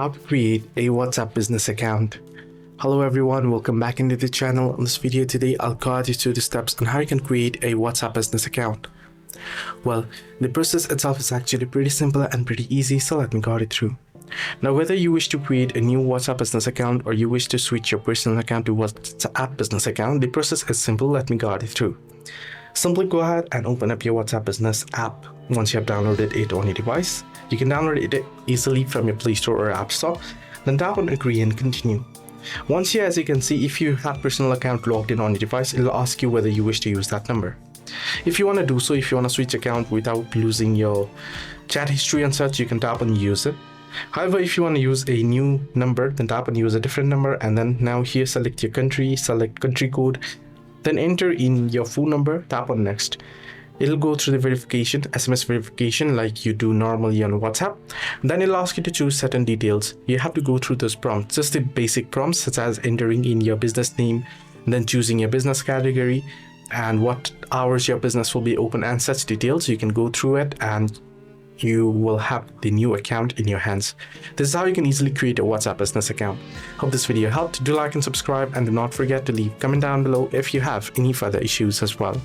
How to create a WhatsApp business account. Hello everyone, welcome back into the channel. In this video today, I'll guide you through the steps on how you can create a WhatsApp business account. Well, the process itself is actually pretty simple and pretty easy, so let me guide it through. Now, whether you wish to create a new WhatsApp business account or you wish to switch your personal account to WhatsApp business account, the process is simple. Let me guide it through. Simply go ahead and open up your WhatsApp business app. Once you have downloaded it on your device, you can download it easily from your Play Store or App Store. Then tap on Agree and Continue. Once here, as you can see, if you have personal account logged in on your device, it will ask you whether you wish to use that number. If you want to do so, if you want to switch account without losing your chat history and such, you can tap on Use it. However, if you want to use a new number, then tap on Use a different number, and then now here select your country, select country code, then enter in your phone number, tap on Next. It'll go through the verification, SMS verification like you do normally on WhatsApp. Then it'll ask you to choose certain details. You have to go through those prompts, just the basic prompts such as entering in your business name, then choosing your business category and what hours your business will be open and such details. You can go through it and you will have the new account in your hands. This is how you can easily create a WhatsApp business account. Hope this video helped. Do like and subscribe, and do not forget to leave a comment down below if you have any further issues as well.